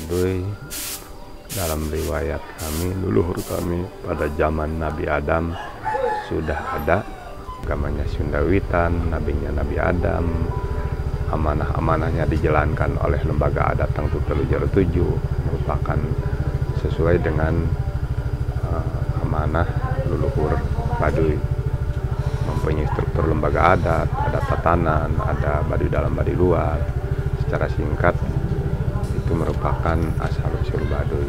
Baduy dalam riwayat kami, leluhur kami pada zaman Nabi Adam sudah ada. Agamanya Sundawitan, nabinya Nabi Adam, amanah-amanahnya dijalankan oleh lembaga adat Tangtu Telu Jero 7, merupakan sesuai dengan amanah leluhur Baduy. Mempunyai struktur lembaga adat, ada tatanan, ada Baduy dalam Baduy luar. Secara singkat, itu merupakan asal-usul Baduy.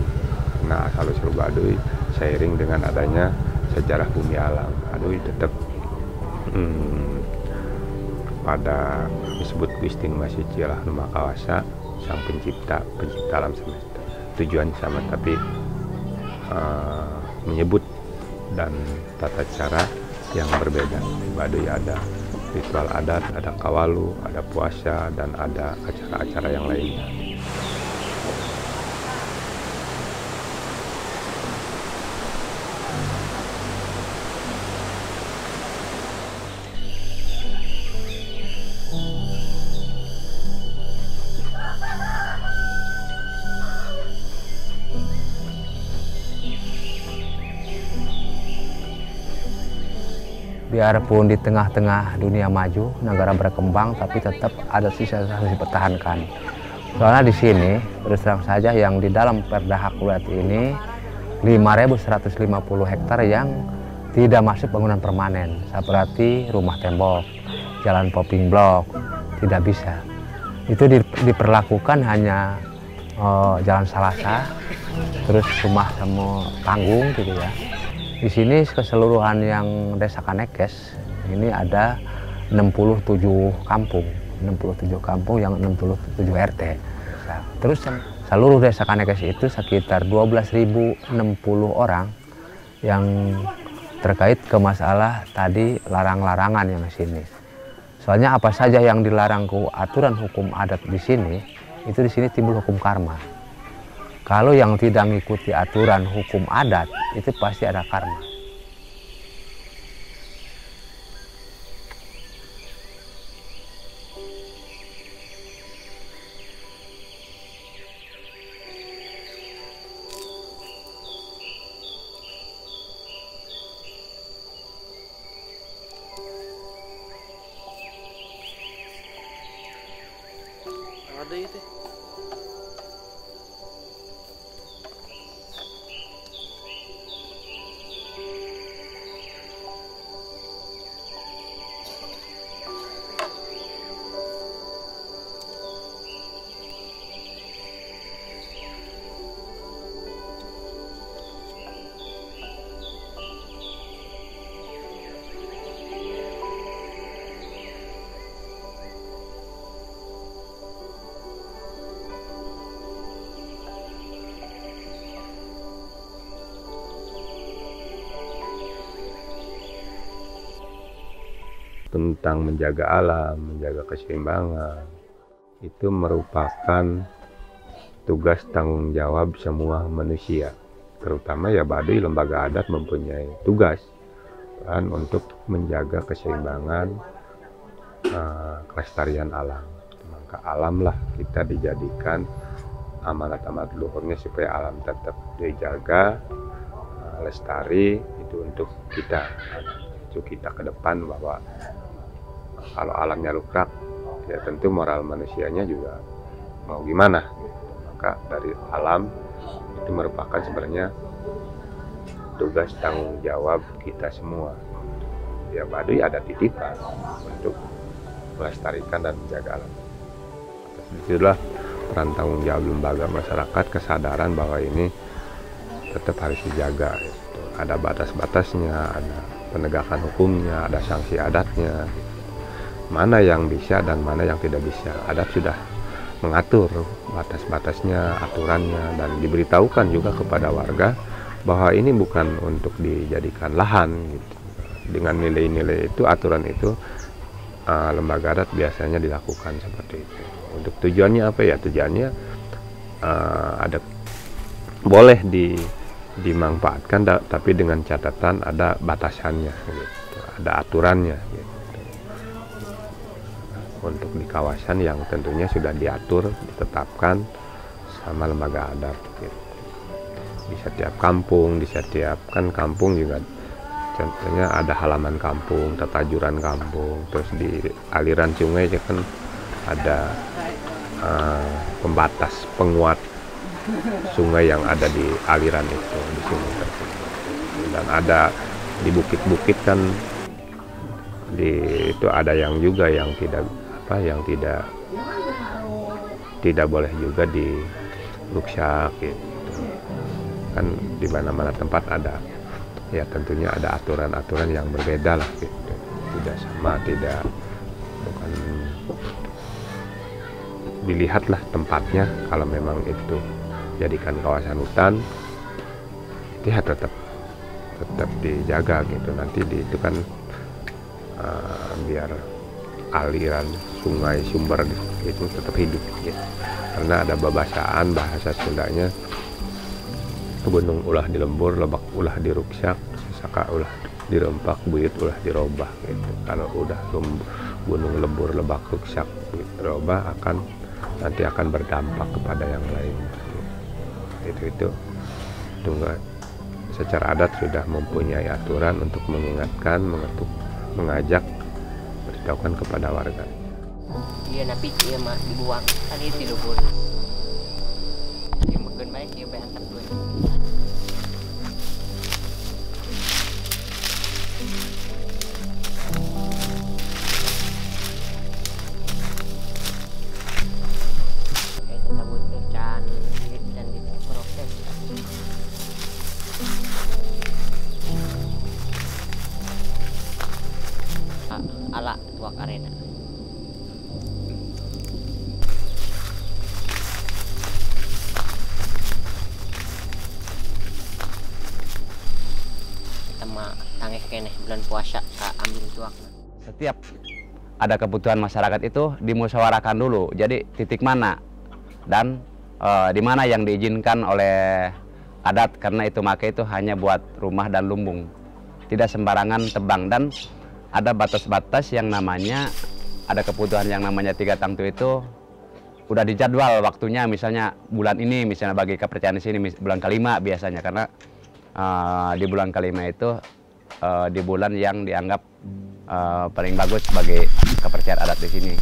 Karena asal-usul Baduy seiring dengan adanya sejarah bumi alam, Baduy tetap pada disebut Gusti Nu Masuci lah Nu Makawasa, sang pencipta alam semesta. Tujuan sama, tapi menyebut dan tata cara yang berbeda. Di Baduy ada ritual adat, ada kawalu, ada puasa, dan ada acara-acara yang lainnya. Biarpun di tengah-tengah dunia maju, negara berkembang, tapi tetap ada sisa harus dipertahankan. Soalnya di sini, terus terang saja yang di dalam Perda Hak Wilayah ini 5.150 hektar yang tidak masuk bangunan permanen, seperti rumah tembok, jalan popping block, tidak bisa. Itu diperlakukan hanya jalan Salasa, terus rumah sama panggung gitu ya. Di sini keseluruhan yang Desa Kanekes ini ada 67 kampung, 67 kampung yang 67 RT. Terus seluruh Desa Kanekes itu sekitar 12.060 orang yang terkait ke masalah tadi larang-larangan yang di sini. Soalnya apa saja yang dilarang ke aturan hukum adat di sini, itu di sini timbul hukum karma. Kalau yang tidak mengikuti aturan hukum adat, itu pasti ada karma. Ada itu. Tentang menjaga alam, menjaga keseimbangan, itu merupakan tugas tanggung jawab semua manusia. Terutama ya Baduy lembaga adat mempunyai tugas kan untuk menjaga keseimbangan kelestarian alam. Maka alam lah kita dijadikan amanat-amanat luhurnya supaya alam tetap dijaga, lestari, itu untuk kita. Itu kita ke depan bahwa kalau alamnya rusak, ya tentu moral manusianya juga mau gimana. Maka dari alam itu merupakan sebenarnya tugas tanggung jawab kita semua. Ya Baduy ada titipan untuk melestarikan dan menjaga alam. Itulah peran tanggung jawab lembaga masyarakat, kesadaran bahwa ini tetap harus dijaga. Gitu. Ada batas-batasnya, ada penegakan hukumnya, ada sanksi adatnya. Mana yang bisa dan mana yang tidak bisa. Adat sudah mengatur batas-batasnya, aturannya, dan diberitahukan juga kepada warga bahwa ini bukan untuk dijadikan lahan. Gitu. Dengan nilai-nilai itu, aturan itu, lembaga adat biasanya dilakukan seperti itu. Untuk tujuannya apa ya? Tujuannya ada boleh dimanfaatkan, tapi dengan catatan ada batasannya, gitu. Ada aturannya. Gitu. Untuk di kawasan yang tentunya sudah diatur, ditetapkan sama lembaga adat gitu. Di setiap kampung, di setiap kan kampung juga contohnya ada halaman kampung, tatajuran kampung, terus di aliran sungai kan ada pembatas penguat sungai yang ada di aliran itu di sungai tersebut. Dan ada di bukit-bukit kan itu ada yang juga yang tidak boleh juga diruksak gitu. Kan di mana-mana tempat ada ya tentunya ada aturan-aturan yang berbeda lah gitu. Tidak sama, bukan dilihatlah tempatnya kalau memang itu jadikan kawasan hutan ya tetap dijaga gitu. Nanti itu kan biar aliran sungai sumber itu tetap hidup gitu. Karena ada babasaan bahasa Sundanya, gunung ulah dilembur, lebak ulah diruksak, saka ulah dirempak, buyut ulah dirobah gitu. Kalau udah gunung lembur, lebak, ruksak, dirobah nanti akan berdampak kepada yang lain. Itu tunggal secara adat sudah mempunyai aturan untuk mengingatkan, mengajak, beritahukan kepada warga. Iya, tapi dia mah dibuang kan itu lumpur. Dia makan baik dia berantak tuh. Kita tabut can dan diproses. Ala tuak arena. Tangeh kene bulan puasa ambil tuak. Setiap ada kebutuhan masyarakat itu dimusyawarahkan dulu. Jadi titik mana dan di mana yang diizinkan oleh adat, karena itu make itu hanya buat rumah dan lumbung. Tidak sembarangan tebang, dan ada batas-batas yang namanya ada kebutuhan yang namanya 3 tangtu itu udah dijadwal waktunya, misalnya bulan ini, misalnya bagi kepercayaan di sini bulan kelima biasanya, karena di bulan kelima itu di bulan yang dianggap paling bagus sebagai kepercayaan adat di sini.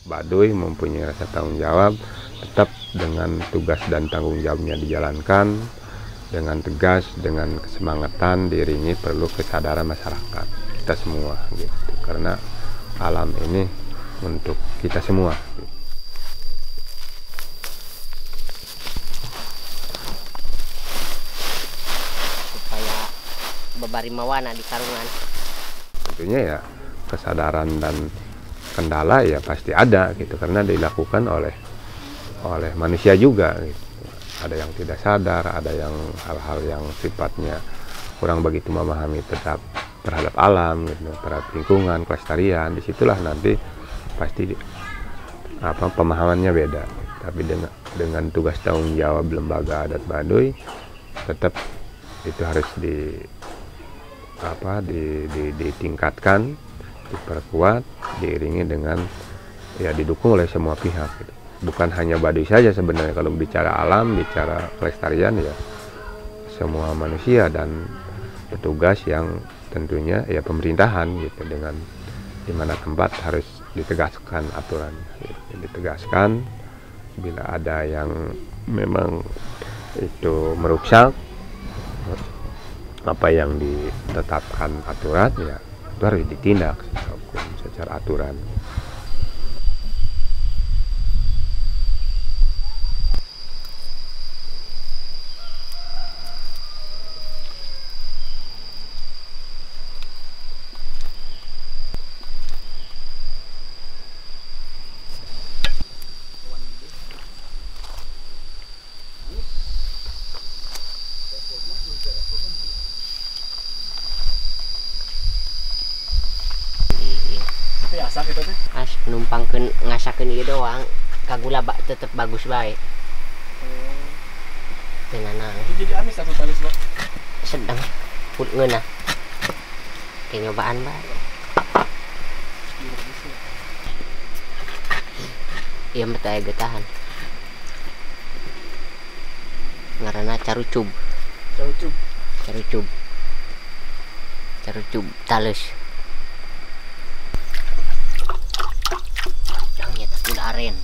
Baduy mempunyai rasa tanggung jawab, tetap dengan tugas dan tanggung jawabnya dijalankan dengan tegas, dengan kesemangatan, diiringi perlu kesadaran masyarakat kita semua gitu. Karena alam ini untuk kita semua gitu. Supaya bebarimawana di karungan. Tentunya ya kesadaran dan kendala ya pasti ada gitu, karena dilakukan oleh manusia juga gitu. Ada yang tidak sadar, ada yang hal-hal yang sifatnya kurang begitu memahami terhadap alam gitu, terhadap lingkungan, kelestarian. Disitulah nanti pasti pemahamannya beda. Tapi dengan tugas tanggung jawab lembaga adat Baduy tetap itu harus ditingkatkan, diperkuat, diiringi dengan ya didukung oleh semua pihak gitu. Bukan hanya Baduy saja sebenarnya, kalau bicara alam, bicara kelestarian ya semua manusia dan petugas yang tentunya ya pemerintahan gitu, dengan di mana tempat harus ditegaskan aturannya gitu. Ditegaskan bila ada yang memang itu merusak apa yang ditetapkan aturan ya itu harus ditindak secara aturan. biasa gitu teh. As numpangkeun ngasakeun ieu doang, kagula tetep bagus bae. Tenanang. Itu jadi amis satu talis, Pak. Sedang put ngeunah. Kayak nyobaan bae. Iya mah teh getahan. Ngaranna carucub. Carucub. Carucub. Carucub tales. Yang nyata kuda aren.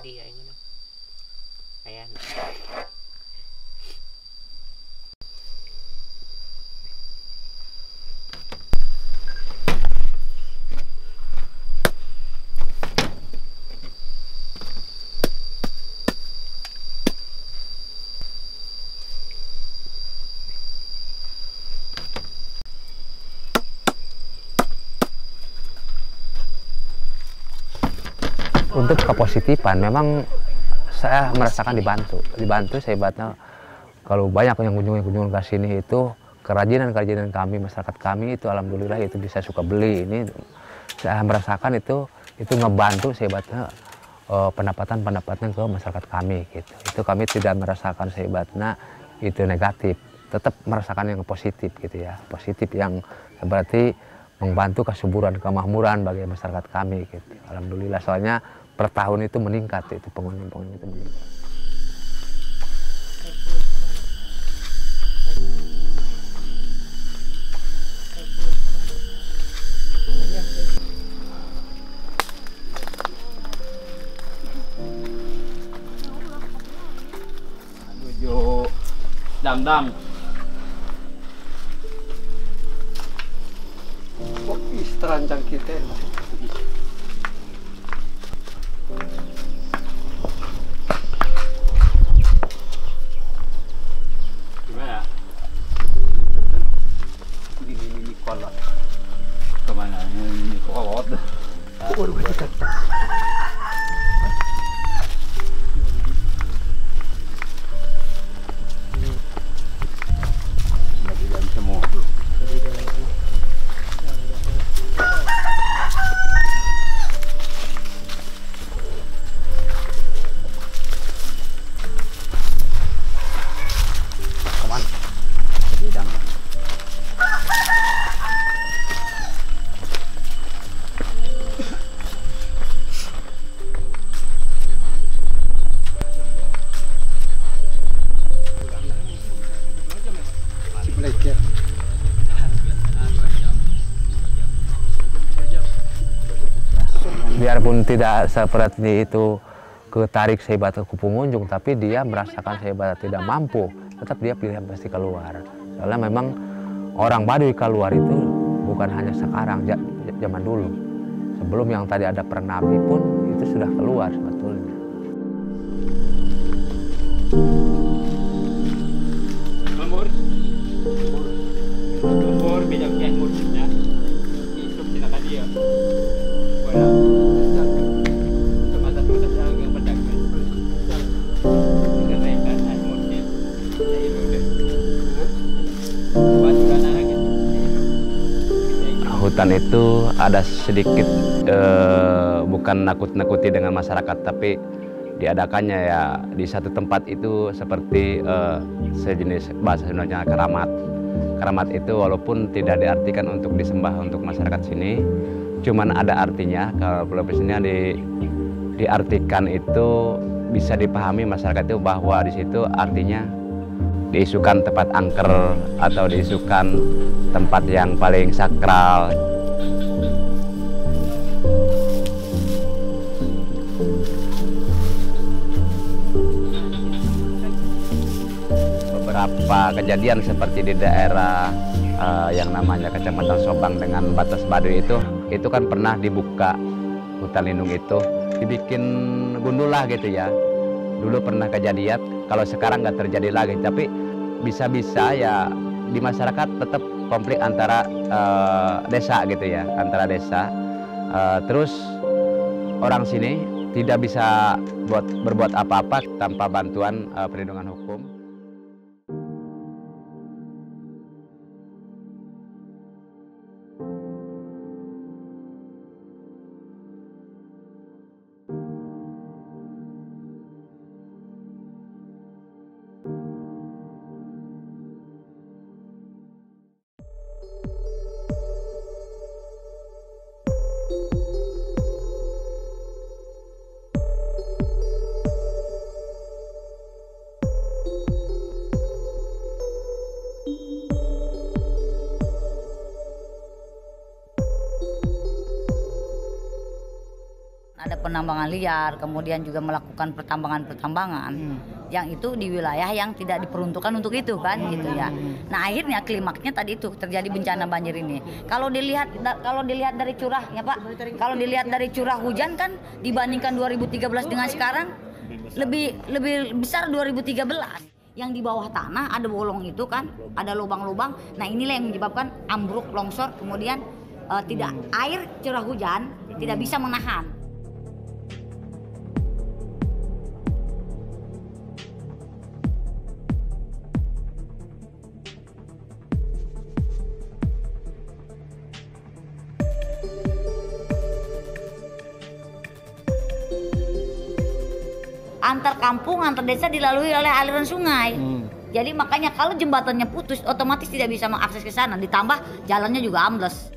Dia ini mah kayak Untuk kepositifan memang saya merasakan dibantu saya ibaratnya kalau banyak yang kunjungan ke sini itu kerajinan kami, masyarakat kami itu alhamdulillah itu bisa suka beli. Ini saya merasakan itu ngebantu saya ibaratnya pendapatan ke masyarakat kami gitu. Itu kami tidak merasakan saya ibaratnya itu negatif, tetap merasakan yang positif gitu ya, positif yang berarti membantu kesuburan kemakmuran bagi masyarakat kami gitu. Alhamdulillah soalnya per tahun itu meningkat, itu pengunjung itu meningkat. Menuju Damdam. Kok terancang kita. Gimana? Ini kolot. Kemana? Ini kolot. Biarpun tidak seperti itu ketarik saya ibarat ke pengunjung, tapi dia merasakan saya ibarat tidak mampu, tetap dia pilihan pasti keluar. Soalnya memang orang Baduy keluar itu bukan hanya sekarang, zaman dulu. Sebelum yang tadi ada Pernabi pun itu sudah keluar sebetulnya. Lembur beda yang murnya. Itu tidak dia. Hutan itu ada sedikit bukan nakut-nakuti dengan masyarakat, tapi diadakannya ya di satu tempat itu seperti sejenis bahasa Sundanya keramat. Keramat itu walaupun tidak diartikan untuk disembah untuk masyarakat sini, cuman ada artinya. Kalau profesinya diartikan itu bisa dipahami masyarakat itu bahwa di situ artinya diisukan tempat angker atau diisukan tempat yang paling sakral. Beberapa kejadian seperti di daerah yang namanya Kecamatan Sobang dengan batas Baduy itu kan pernah dibuka hutan lindung itu, dibikin gundul lah gitu ya. dulu pernah kejadian, kalau sekarang nggak terjadi lagi. Tapi bisa-bisa ya di masyarakat tetap konflik antara desa gitu ya, antara desa. Terus orang sini tidak bisa berbuat apa-apa tanpa bantuan perlindungan hukum. Ada penambangan liar, kemudian juga melakukan pertambangan-pertambangan yang itu di wilayah yang tidak diperuntukkan untuk itu kan gitu ya. Nah akhirnya klimaksnya tadi itu terjadi bencana banjir ini. Kalau dilihat dari curahnya Pak, kalau dilihat dari curah hujan kan dibandingkan 2013 dengan sekarang lebih besar 2013. Yang di bawah tanah ada bolong itu kan, ada lubang-lubang. Nah inilah yang menyebabkan ambruk, longsor, kemudian tidak air curah hujan tidak bisa menahan. Antar kampung, antar desa dilalui oleh aliran sungai. Jadi makanya kalau jembatannya putus, otomatis tidak bisa mengakses ke sana. Ditambah jalannya juga ambles.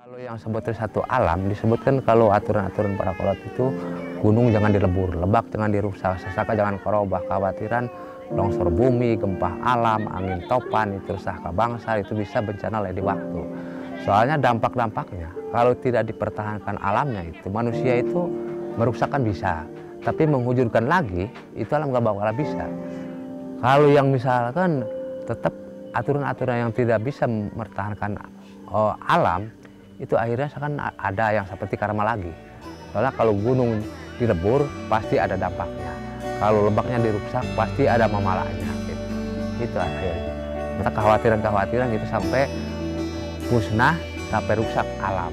Kalau yang sebetulnya satu alam, disebutkan kalau aturan-aturan para kolot itu gunung jangan dilebur, lebak jangan dirusak, sesaka jangan korobah, khawatiran longsor bumi, gempa alam, angin topan, itu rusak bangsa, itu bisa bencana lain di waktu. Soalnya dampak-dampaknya, kalau tidak dipertahankan alamnya itu, manusia itu merusakkan bisa, tapi menghujurkan lagi, itu alam gak bakal bisa. Kalau yang misalkan tetap aturan-aturan yang tidak bisa mempertahankan alam, itu akhirnya kan ada yang seperti Karma lagi. Soalnya kalau gunung dilebur pasti ada dampaknya. Kalau lebaknya dirusak pasti ada mamalahnya. Itu akhirnya. Maka kekhawatiran-kekhawatiran itu sampai musnah, sampai rusak alam.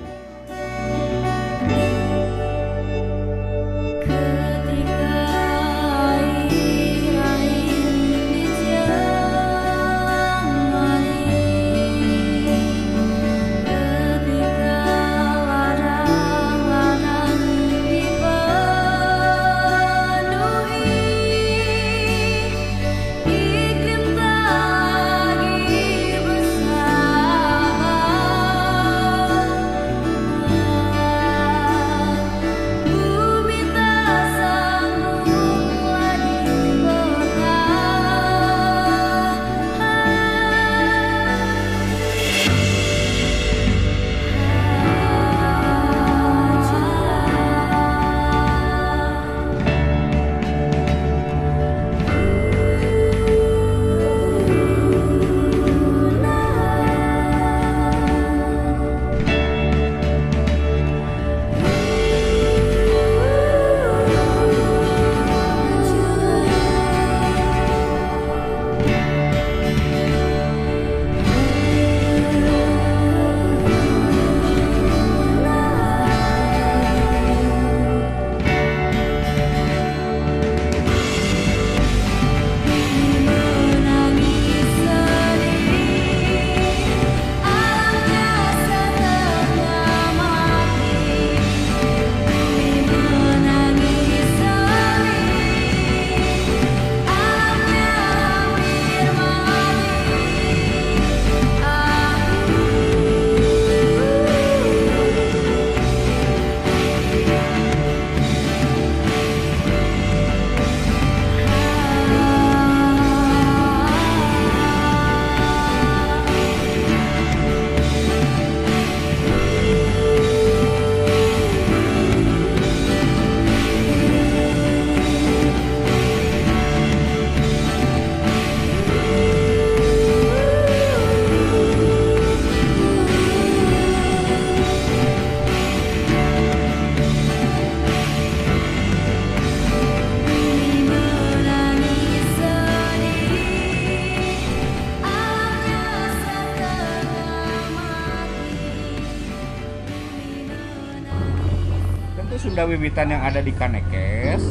Sunda Wiwitan yang ada di Kanekes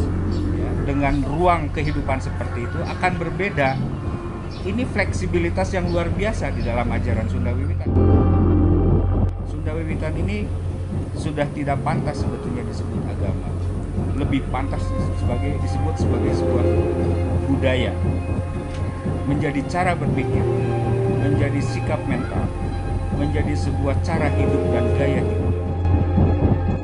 ya, dengan ruang kehidupan seperti itu akan berbeda. Ini fleksibilitas yang luar biasa di dalam ajaran Sunda Wiwitan. Sunda Wiwitan ini sudah tidak pantas sebetulnya disebut agama, lebih pantas disebut sebagai sebuah budaya, menjadi cara berpikir, menjadi sikap mental, menjadi sebuah cara hidup dan gaya hidup.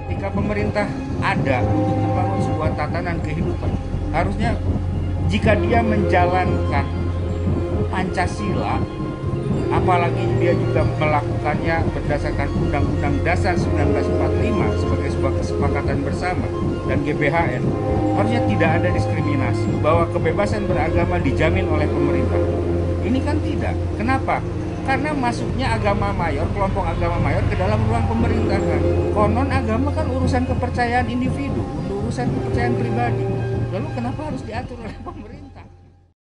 Ketika pemerintah ada untuk membangun sebuah tatanan kehidupan, harusnya jika dia menjalankan Pancasila, apalagi dia juga melakukannya berdasarkan Undang-Undang Dasar 1945 sebagai sebuah kesepakatan bersama dan GBHN, harusnya tidak ada diskriminasi, bahwa kebebasan beragama dijamin oleh pemerintah. Ini kan tidak. Kenapa? Karena masuknya agama mayor, kelompok agama mayor ke dalam ruang pemerintahan. Konon agama kan urusan kepercayaan individu, urusan kepercayaan pribadi. Lalu kenapa harus diatur oleh pemerintah?